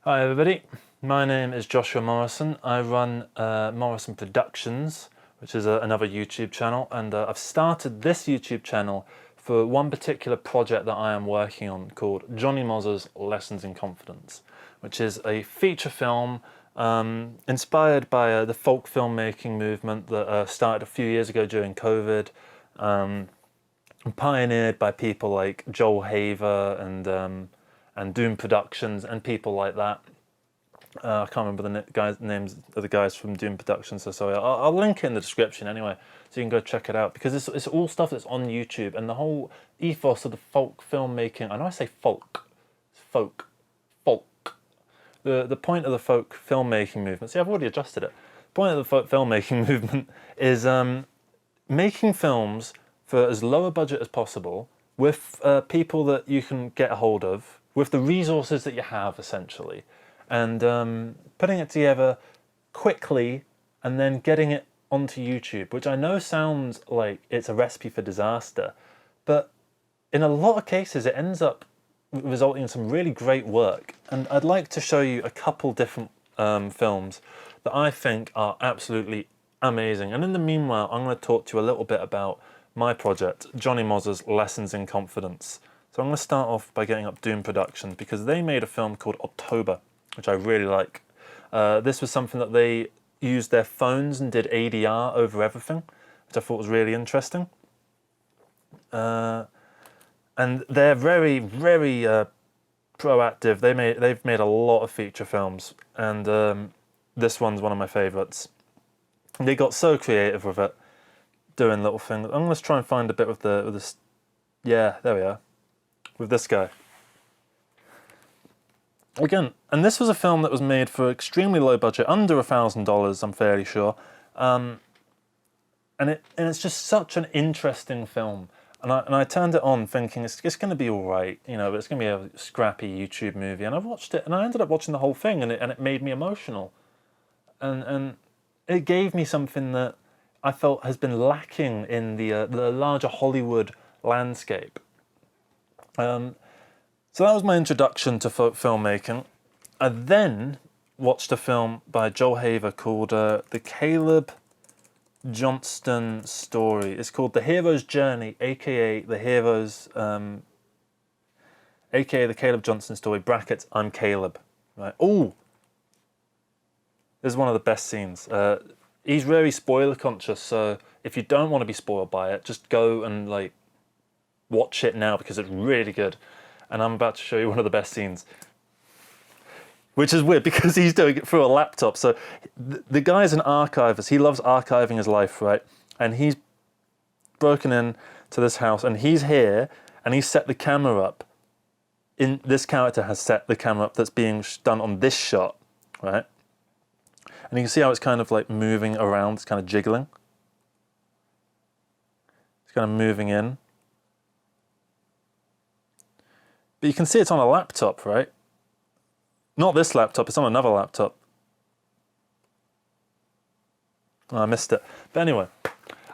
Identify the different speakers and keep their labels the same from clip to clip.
Speaker 1: Hi everybody, my name is Joshua Morrison. I run Morrison Productions, which is another YouTube channel, and I've started this YouTube channel for one particular project that I am working on called Johnny Moz's Lessons in Confidence, which is a feature film inspired by the folk filmmaking movement that started a few years ago during COVID, pioneered by people like Joel Haver and Doom Productions and people like that. I can't remember the names of the guys from Doom Productions, so sorry. I'll link it in the description anyway, so you can go check it out, because it's all stuff that's on YouTube, and the whole ethos of the folk filmmaking. I know I say folk, it's folk. The point of the folk filmmaking movement. See, I've already adjusted it. The point of the folk filmmaking movement is making films for as low a budget as possible, with people that you can get a hold of, with the resources that you have, essentially, and putting it together quickly and then getting it onto YouTube, which I know sounds like it's a recipe for disaster, but in a lot of cases it ends up resulting in some really great work. And I'd like to show you a couple different films that I think are absolutely amazing. And in the meanwhile, I'm going to talk to you a little bit about my project, Johnny Moz's Lessons in Confidence. So I'm going to start off by getting up Doom Productions, because they made a film called October, which I really like. This was something that they used their phones and did ADR over everything, which I thought was really interesting. And they're very, very proactive. They've made a lot of feature films, and this one's one of my favourites. They got so creative with it, doing little things. I'm going to try and find a bit with this. Yeah, there we are. With this guy. Again, and this was a film that was made for extremely low budget, under $1,000, I'm fairly sure. And it's just such an interesting film. And I turned it on thinking it's going to be all right, you know, but it's going to be a scrappy YouTube movie. And I've watched it, and I ended up watching the whole thing, and it made me emotional. And it gave me something that I felt has been lacking in the larger Hollywood landscape. So that was my introduction to folk filmmaking. I then watched a film by Joel Haver called The Caleb Johnston Story. It's called The Hero's Journey, aka The Caleb Johnston Story, brackets, I'm Caleb. Right. Oh! This is one of the best scenes. He's very spoiler conscious, so if you don't want to be spoiled by it, just go and watch it now, because it's really good. And I'm about to show you one of the best scenes, which is weird because he's doing it through a laptop. So the guy's an archivist. He loves archiving his life, right? And he's broken in to this house, and he's here, and he's set the camera up. This character has set the camera up that's being done on this shot, right? And you can see how it's kind of moving around. It's kind of jiggling. It's kind of moving in. But you can see it's on a laptop, right? Not this laptop, it's on another laptop. Oh, I missed it. But anyway,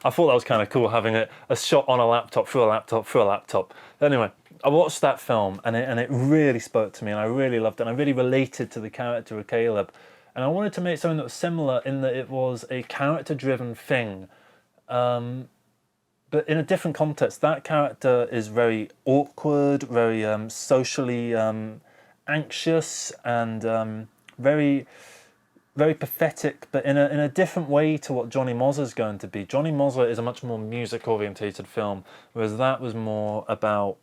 Speaker 1: I thought that was kind of cool, having a shot on a laptop, through a laptop, through a laptop. But anyway, I watched that film, and it really spoke to me, and I really loved it, and I really related to the character of Caleb. And I wanted to make something that was similar, in that it was a character-driven thing. But in a different context. That character is very awkward, very socially anxious, and very, very pathetic, but in a different way to what Johnny Moz is going to be. Johnny Moz is a much more music-orientated film, whereas that was more about...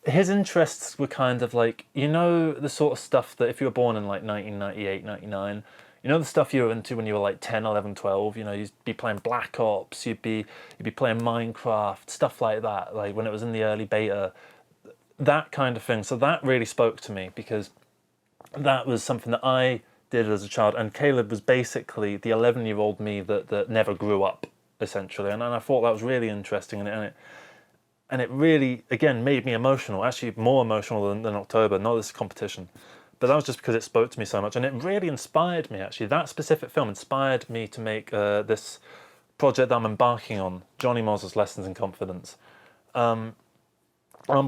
Speaker 1: His interests were kind of the sort of stuff that if you were born in 1998, 99... You know, the stuff you were into when you were 10, 11, 12, you know, you'd be playing Black Ops, you'd be playing Minecraft, stuff like that, when it was in the early beta, that kind of thing. So that really spoke to me, because that was something that I did as a child, and Caleb was basically the 11-year-old me that never grew up, essentially. And I thought that was really interesting, and it really, again, made me emotional, actually more emotional than October, not this competition. But that was just because it spoke to me so much, and it really inspired me, actually. That specific film inspired me to make this project that I'm embarking on, Johnny Moz's Lessons in Confidence. I'm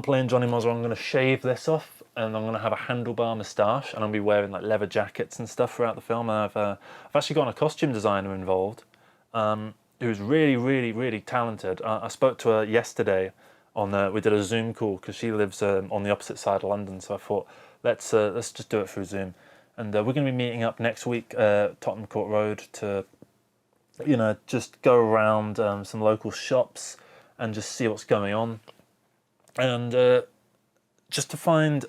Speaker 1: playing Johnny Moz. I'm going to shave this off, and I'm going to have a handlebar moustache, and I'll be wearing like leather jackets and stuff throughout the film. And I've actually got a costume designer involved, who's really, really, really talented. I spoke to her yesterday we did a Zoom call because she lives on the opposite side of London. So I thought let's just do it through Zoom, and we're going to be meeting up next week, Tottenham Court Road, to just go around some local shops and just see what's going on, and just to find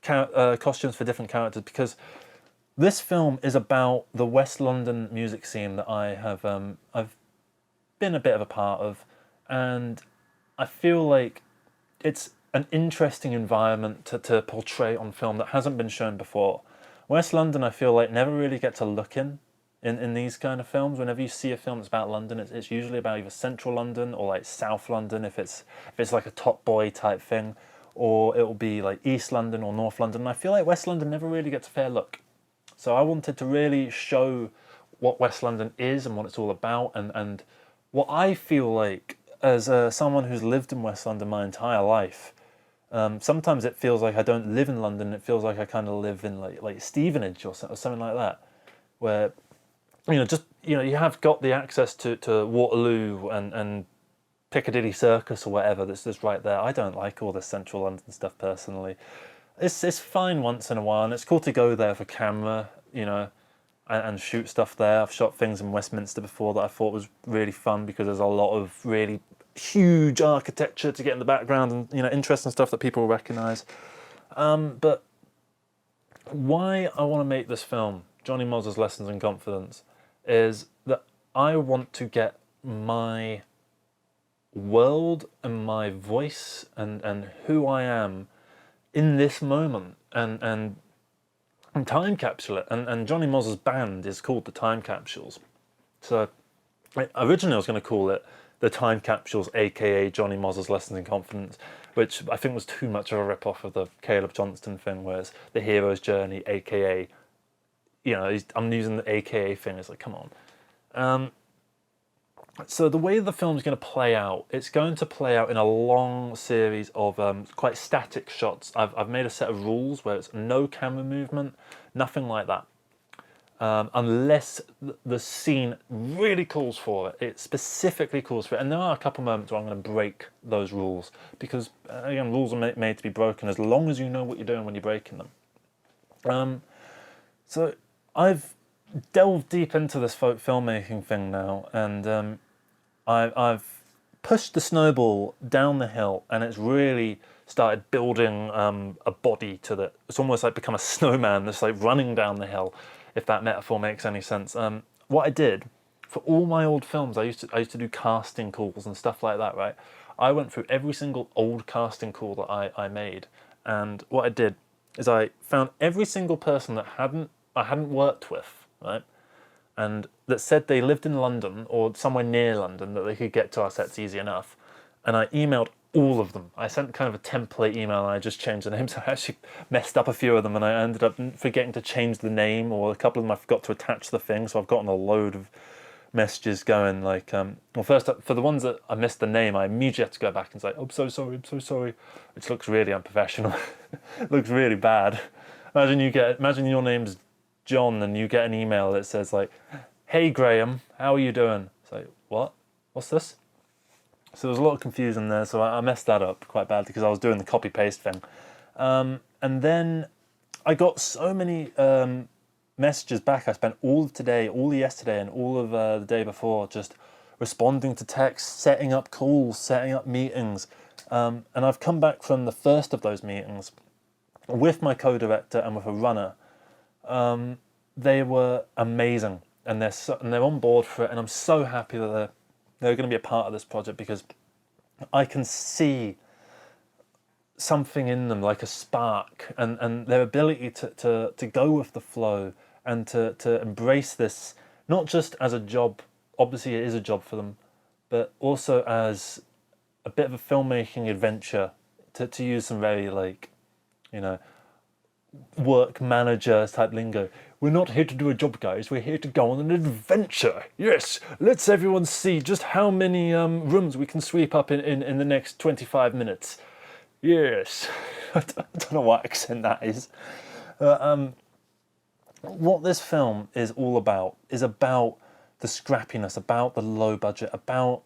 Speaker 1: costumes for different characters, because this film is about the West London music scene that I've been a bit of a part of, and I feel like it's an interesting environment to portray on film that hasn't been shown before. West London, I feel like, never really gets a look in these kind of films. Whenever you see a film that's about London, it's usually about either central London or like South London, if it's like a Top Boy type thing, or it'll be like East London or North London. And I feel like West London never really gets a fair look. So I wanted to really show what West London is and what it's all about, and what I feel like as someone who's lived in West London my entire life. Sometimes it feels like I don't live in London. It feels like I kind of live in like Stevenage or something like that, where you have got the access to Waterloo and Piccadilly Circus or whatever that's just right there. I don't like all this central London stuff personally. It's fine once in a while, and it's cool to go there for camera, and shoot stuff there. I've shot things in Westminster before that I thought was really fun because there's a lot of really huge architecture to get in the background, and interesting stuff that people will recognise. But why I want to make this film, Johnny Moz's Lessons in Confidence, is that I want to get my world and my voice and who I am in this moment and time capsule it. And Johnny Moz's band is called the Time Capsules. So originally I was going to call it the Time Capsules, aka Johnny Moz's Lessons in Confidence, which I think was too much of a rip-off of the Caleb Johnston thing, whereas the hero's journey, aka, I'm using the aka thing. It's like, come on. So the way the film's going to play out, it's going to play out in a long series of quite static shots. I've made a set of rules where it's no camera movement, nothing like that. Unless the scene really calls for it. It specifically calls for it. And there are a couple moments where I'm going to break those rules, because, again, rules are made to be broken as long as you know what you're doing when you're breaking them. So I've delved deep into this filmmaking thing now, and I've pushed the snowball down the hill, and it's really started building a body to it. It's almost like become a snowman that's like running down the hill, if that metaphor makes any sense. What I did for all my old films, I used to do casting calls and stuff like that, right? I went through every single old casting call that I made, and what I did is I found every single person that I hadn't worked with, right? And that said they lived in London or somewhere near London that they could get to our sets easy enough. And I emailed all of them. I sent kind of a template email and I just changed the names. I actually messed up a few of them, and I ended up forgetting to change the name, or a couple of them I forgot to attach the thing. So I've gotten a load of messages going like, well, first for the ones that I missed the name, I immediately had to go back and say, I'm so sorry, which looks really unprofessional. It looks really bad. Imagine your name's John and you get an email that says like, hey Graham, how are you doing? It's like, what? What's this? So there's a lot of confusion there, so I messed that up quite badly because I was doing the copy-paste thing. And then I got so many messages back. I spent all of today, all of yesterday, and all of the day before just responding to texts, setting up calls, setting up meetings. And I've come back from the first of those meetings with my co-director and with a runner. They were amazing, and they're on board for it, and I'm so happy that they're going to be a part of this project, because I can see something in them, like a spark, and their ability to go with the flow and to embrace this, not just as a job, obviously it is a job for them, but also as a bit of a filmmaking adventure, to use some very work manager type lingo. We're not here to do a job, guys. We're here to go on an adventure. Yes, let's everyone see just how many rooms we can sweep up in the next 25 minutes. Yes. I don't know what accent that is. What this film is all about is about the scrappiness, about the low budget, about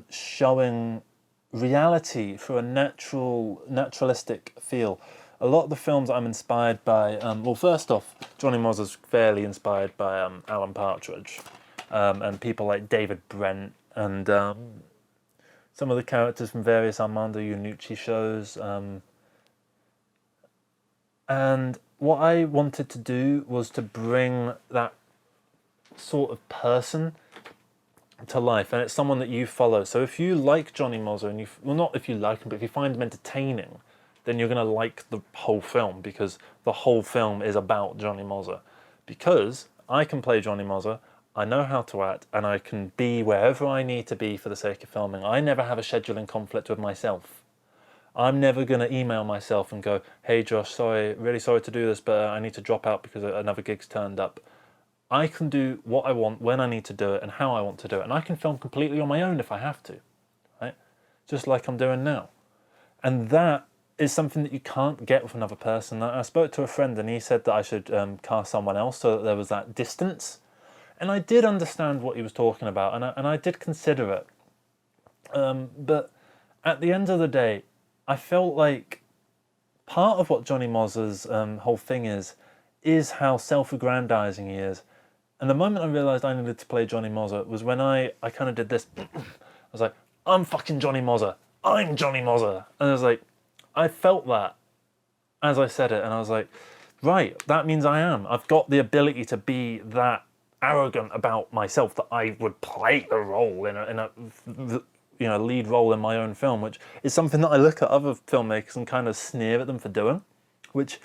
Speaker 1: showing reality through a naturalistic feel. A lot of the films I'm inspired by, well, first off, Johnny Moz's fairly inspired by Alan Partridge, and people like David Brent, and some of the characters from various Armando Iannucci shows. And what I wanted to do was to bring that sort of person to life, and it's someone that you follow. So if you like Johnny Mozer, and well, not if you like him, but if you find him entertaining, then you're going to like the whole film, because the whole film is about Johnny Mozer. Because I can play Johnny Mozer, I know how to act, and I can be wherever I need to be for the sake of filming. I never have a scheduling conflict with myself. I'm never going to email myself and go, hey Josh, really sorry to do this, but I need to drop out because another gig's turned up. I can do what I want, when I need to do it, and how I want to do it. And I can film completely on my own if I have to, right? Just like I'm doing now. And that is something that you can't get with another person. I spoke to a friend and he said that I should cast someone else so that there was that distance. And I did understand what he was talking about, and I did consider it. But at the end of the day, I felt like part of what Johnny Moz's whole thing is how self-aggrandizing he is. And the moment I realised I needed to play Johnny Mozer was when I kind of did this. I was like, I'm fucking Johnny Mozer. I'm Johnny Mozer. And I was like, I felt that as I said it. And I was like, right, that means I am. I've got the ability to be that arrogant about myself that I would play a role in a lead role in my own film, which is something that I look at other filmmakers and kind of sneer at them for doing, which,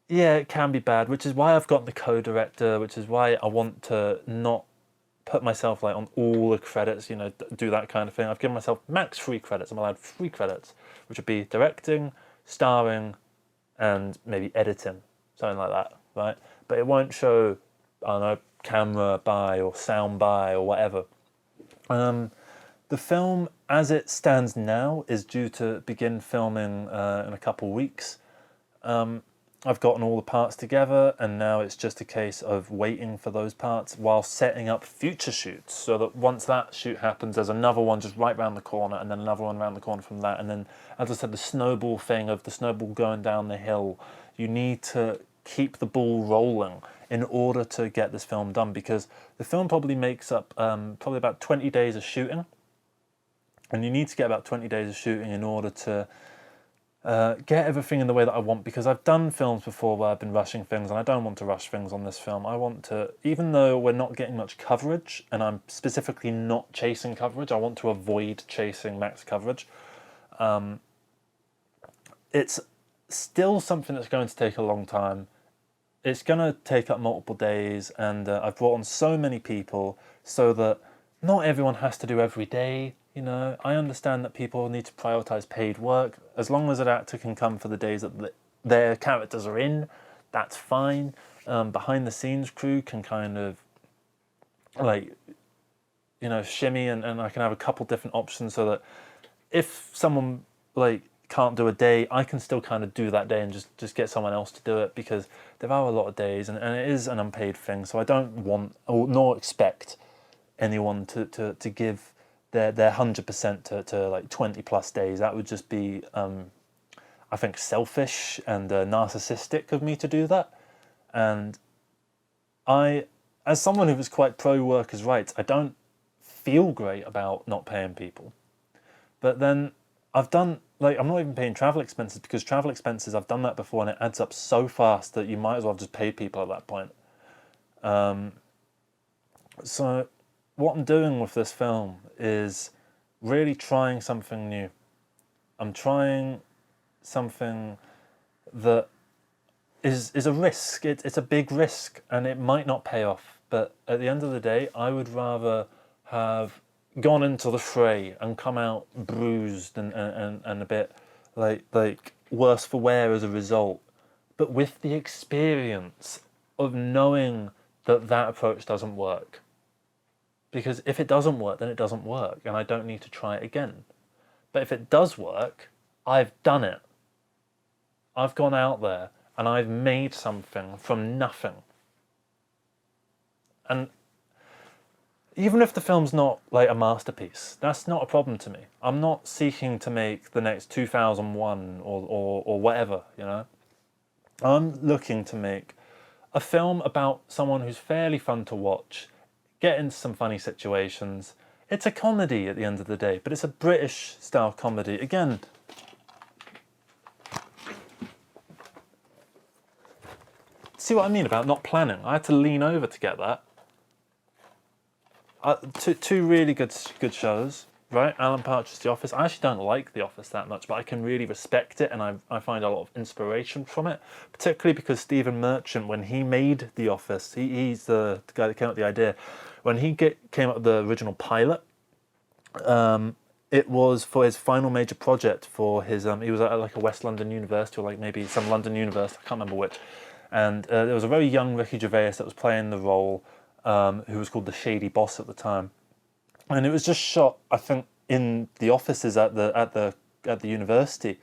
Speaker 1: yeah, it can be bad, which is why I've got the co-director, which is why I want to not put myself like on all the credits, do that kind of thing. I've given myself max 3 credits. I'm allowed 3 credits, which would be directing, starring, and maybe editing, something like that, right? But it won't show, I don't know, camera by or sound by or whatever. The film, as it stands now, is due to begin filming in a couple of weeks. I've gotten all the parts together, and now it's just a case of waiting for those parts while setting up future shoots, so that once that shoot happens, there's another one just right around the corner, and then another one around the corner from that. And then, as I said, the snowball thing of the snowball going down the hill, you need to keep the ball rolling in order to get this film done, because the film probably makes up probably about 20 days of shooting. And you need to get about 20 days of shooting in order to get everything in the way that I want, because I've done films before where I've been rushing things, and I don't want to rush things on this film. I want to, even though we're not getting much coverage, and I'm specifically not chasing coverage, I want to avoid chasing max coverage. It's still something that's going to take a long time. It's going to take up multiple days, and I've brought on so many people so that not everyone has to do every day. I understand that people need to prioritize paid work. As long as an actor can come for the days that their characters are in, that's fine. Behind the scenes crew can kind of shimmy, and I can have a couple different options so that if someone can't do a day, I can still kind of do that day and just get someone else to do it, because there are a lot of days, and it is an unpaid thing. So I don't want nor expect anyone to give their 100% to like 20 plus days. That would just be I think selfish and narcissistic of me to do that. And I, as someone who was quite pro workers' rights, I don't feel great about not paying people. But then I've done, I'm not even paying travel expenses, because travel expenses, I've done that before, and it adds up so fast that you might as well just pay people at that point. So what I'm doing with this film is really trying something new. I'm trying something that is a risk. It's a big risk, and it might not pay off. But at the end of the day, I would rather have gone into the fray and come out bruised and a bit like worse for wear as a result, but with the experience of knowing that approach doesn't work. Because if it doesn't work, then it doesn't work, and I don't need to try it again. But if it does work, I've done it. I've gone out there and I've made something from nothing. And even if the film's not like a masterpiece, that's not a problem to me. I'm not seeking to make the next 2001 or whatever, you know. I'm looking to make a film about someone who's fairly fun to watch, get into some funny situations. It's a comedy at the end of the day, but it's a British style comedy. Again, see what I mean about not planning? I had to lean over to get that. Two really good shows, right? Alan Partridge's The Office. I actually don't like The Office that much, but I can really respect it, and I find a lot of inspiration from it, particularly because Stephen Merchant, when he made The Office, he's the guy that came up with the idea. When he came up with the original pilot, it was for his final major project for his, he was at like a West London university, or like maybe some London university, I can't remember which, and there was a very young Ricky Gervais that was playing the role, who was called the Shady Boss at the time, and it was just shot, I think, in the offices at the university,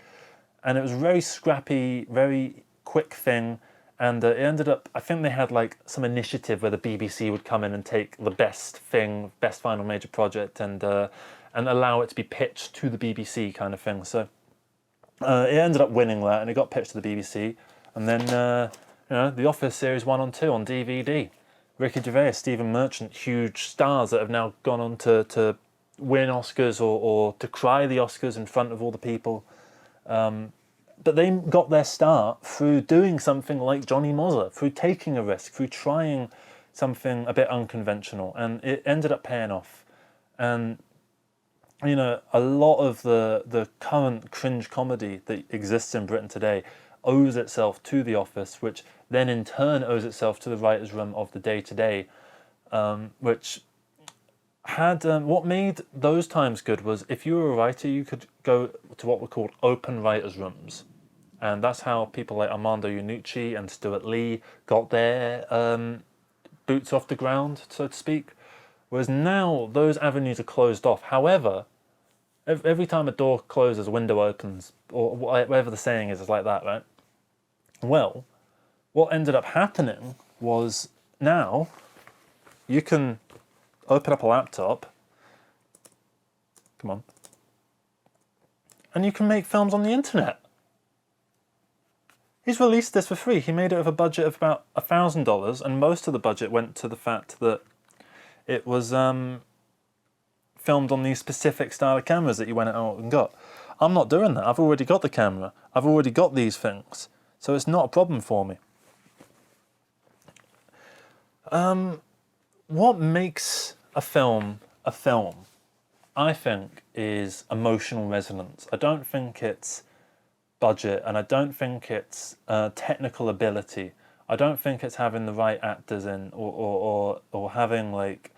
Speaker 1: and it was a very scrappy, very quick thing, and it ended up, I think they had like some initiative where the BBC would come in and take the best final major project, and allow it to be pitched to the BBC kind of thing. So it ended up winning that, and it got pitched to the BBC, and then The Office series 1 and 2 on DVD. Ricky Gervais, Stephen Merchant, huge stars that have now gone on to win Oscars or to cry the Oscars in front of all the people. But they got their start through doing something like Johnny Mozzer, through taking a risk, through trying something a bit unconventional, and it ended up paying off. And a lot of the current cringe comedy that exists in Britain today owes itself to The Office, which then in turn owes itself to the writer's room of the day-to-day, which had, what made those times good was if you were a writer, you could go to what were called open writers' rooms. And that's how people like Armando Iannucci and Stuart Lee got their boots off the ground, so to speak. Whereas now, those avenues are closed off. However, every time a door closes, a window opens, or whatever the saying is, it's like that, right? Well, what ended up happening was now you can open up a laptop, come on, and you can make films on the internet. He's released this for free. He made it with a budget of about $1,000, and most of the budget went to the fact that it was filmed on these specific style of cameras that you went out and got. I'm not doing that. I've already got the camera. I've already got these things. So it's not a problem for me. What makes a film, I think, is emotional resonance. I don't think it's budget, and I don't think it's technical ability. I don't think it's having the right actors in, or having like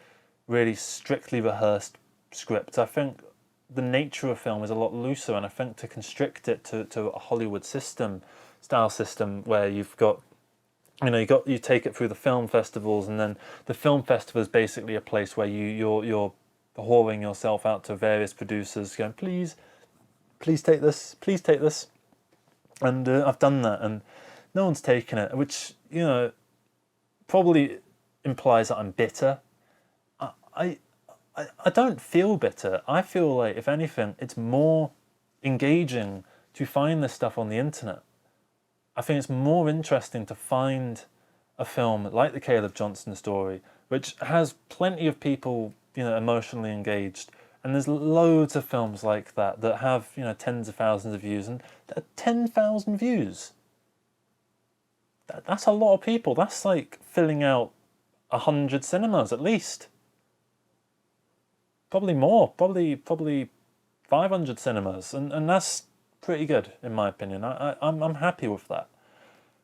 Speaker 1: really strictly rehearsed scripts. I think the nature of film is a lot looser, and I think to constrict it to a Hollywood style system where you've got, you take it through the film festivals, and then the film festival is basically a place where you're whoring yourself out to various producers going, please take this, and I've done that, and no one's taken it, which probably implies that I'm bitter. I don't feel bitter. I feel like, if anything, it's more engaging to find this stuff on the internet. I think it's more interesting to find a film like the Caleb Johnson story, which has plenty of people, emotionally engaged. And there's loads of films like that have, tens of thousands of views, and 10,000 views. That's a lot of people. That's like filling out 100 cinemas at least. Probably more. Probably 500 cinemas, and that's pretty good in my opinion. I'm happy with that.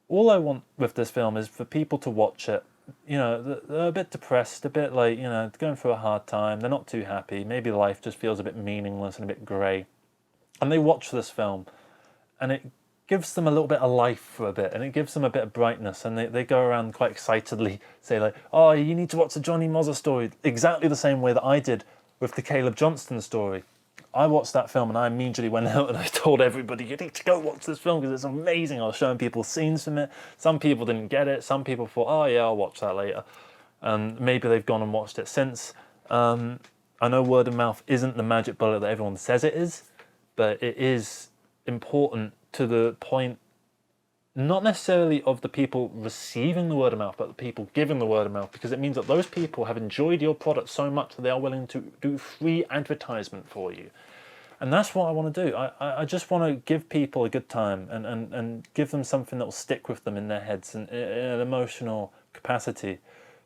Speaker 1: All I want with this film is for people to watch it. They're a bit depressed, a bit like, going through a hard time. They're not too happy. Maybe life just feels a bit meaningless and a bit grey. And they watch this film, and it gives them a little bit of life for a bit, and it gives them a bit of brightness, and they go around quite excitedly, say like, oh, you need to watch the Johnny Mozzer story, exactly the same way that I did with the Caleb Johnston story. I watched that film and I immediately went out and I told everybody, you need to go watch this film because it's amazing. I was showing people scenes from it. Some people didn't get it. Some people thought, oh yeah, I'll watch that later. And maybe they've gone and watched it since. I know word of mouth isn't the magic bullet that everyone says it is, but it is important to the point, not necessarily of the people receiving the word of mouth, but the people giving the word of mouth, because it means that those people have enjoyed your product so much that they are willing to do free advertisement for you. And that's what I want to do. I just want to give people a good time and give them something that will stick with them in their heads and in an emotional capacity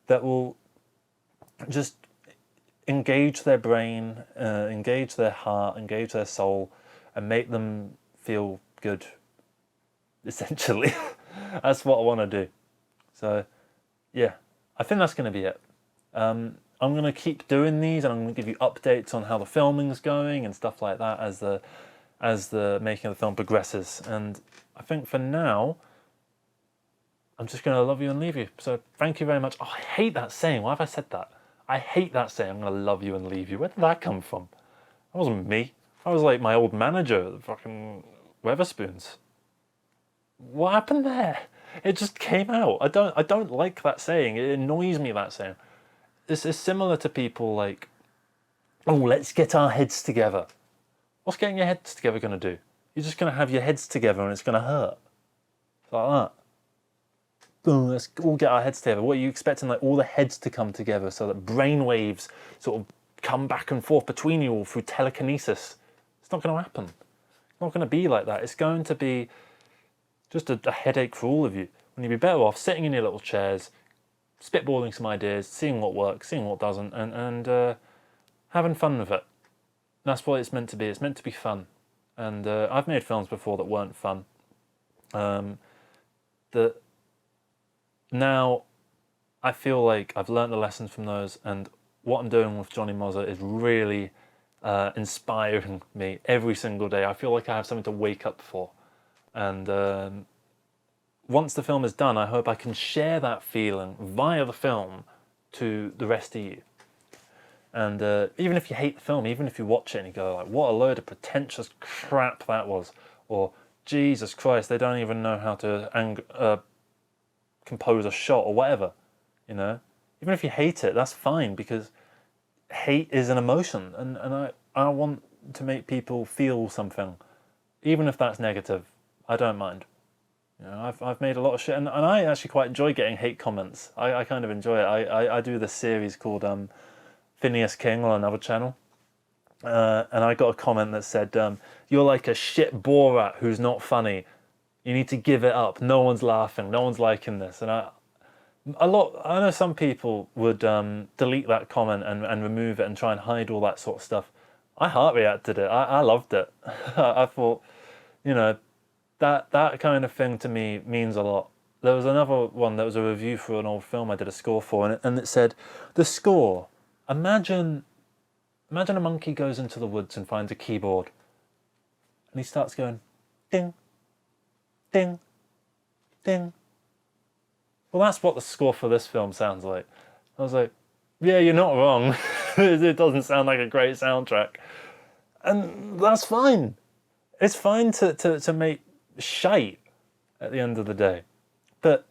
Speaker 1: that will just engage their brain, engage their heart, engage their soul, and make them feel good, essentially. That's what I want to do. So, yeah, I think that's going to be it. I'm going to keep doing these, and I'm going to give you updates on how the filming's going and stuff like that as the making of the film progresses. And I think for now, I'm just going to love you and leave you. So thank you very much. Oh, I hate that saying. Why have I said that? I hate that saying, I'm going to love you and leave you. Where did that come from? That wasn't me. I was like my old manager at the fucking Weatherspoons. What happened there? It just came out. I don't like that saying. It annoys me, that saying. This is similar to people like, oh, let's get our heads together. What's getting your heads together going to do? You're just going to have your heads together and it's going to hurt. It's like that. Boom, let's all get our heads together. What are you expecting, like all the heads to come together so that brain waves sort of come back and forth between you all through telekinesis? It's not going to happen. It's not going to be like that. It's going to be just a headache for all of you. When you'd be better off sitting in your little chairs, spitballing some ideas, seeing what works, seeing what doesn't, and having fun with it. That's what it's meant to be. It's meant to be fun. And I've made films before that weren't fun. That now I feel like I've learned the lessons from those, and what I'm doing with Johnny Mozza is really inspiring me every single day. I feel like I have something to wake up for. And once the film is done, I hope I can share that feeling via the film to the rest of you. And even if you hate the film, even if you watch it and you go like, what a load of pretentious crap that was, or Jesus Christ, they don't even know how to compose a shot or whatever, you know, even if you hate it, that's fine, because hate is an emotion, and I want to make people feel something, even if that's negative. I don't mind. You know, I've made a lot of shit, and I actually quite enjoy getting hate comments. I kind of enjoy it. I do this series called Phineas King on another channel, and I got a comment that said, you're like a shit Borat who's not funny. You need to give it up. No one's laughing. No one's liking this. And I know some people would delete that comment and remove it and try and hide all that sort of stuff. I heart reacted it. I loved it. I thought, you know, that kind of thing to me means a lot. There was another one that was a review for an old film I did a score for, and it said, the score, imagine a monkey goes into the woods and finds a keyboard, and he starts going, ding, ding, ding. Well, that's what the score for this film sounds like. I was like, yeah, you're not wrong. It doesn't sound like a great soundtrack. And that's fine. It's fine to make shite at the end of the day. But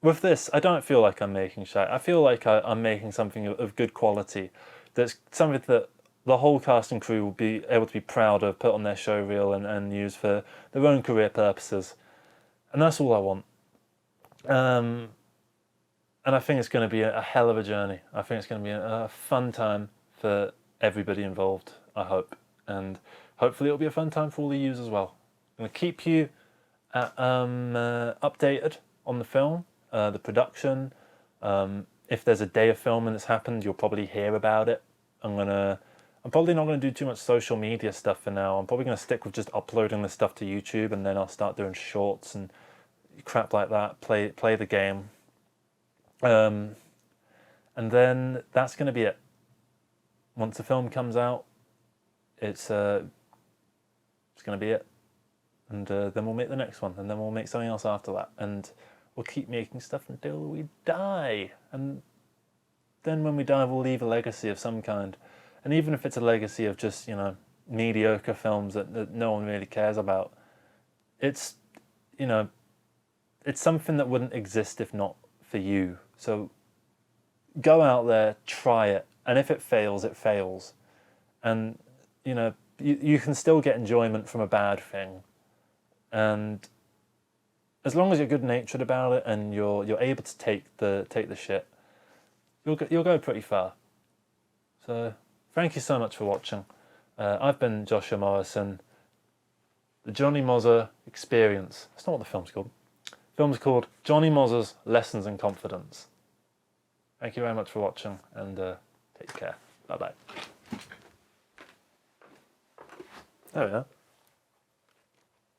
Speaker 1: with this, I don't feel like I'm making shite. I feel like I'm making something of good quality. That's something that the whole cast and crew will be able to be proud of, put on their show reel and use for their own career purposes. And that's all I want. And I think it's going to be a hell of a journey. I think it's going to be a fun time for everybody involved, I hope. And hopefully it'll be a fun time for all the yous as well. I'm going to keep you updated on the film, the production. If there's a day of filming that's happened, you'll probably hear about it. I'm probably not going to do too much social media stuff for now. I'm probably going to stick with just uploading the stuff to YouTube, and then I'll start doing shorts and crap like that, play the game. And then that's going to be it. Once the film comes out, it's going to be it. And then we'll make the next one, and then we'll make something else after that. And we'll keep making stuff until we die. And then when we die, we'll leave a legacy of some kind. And even if it's a legacy of just, you know, mediocre films that no one really cares about. It's, you know, it's something that wouldn't exist if not for you. So go out there, try it, and if it fails, it fails. And, you know, you can still get enjoyment from a bad thing. And as long as you're good-natured about it and you're able to take the shit, you'll go pretty far. So thank you so much for watching. I've been Joshua Morrison. The Johnny Mozzer Experience. That's not what the film's called. The film's called Johnny Mozzer's Lessons in Confidence. Thank you very much for watching, and take care. Bye-bye. There we are.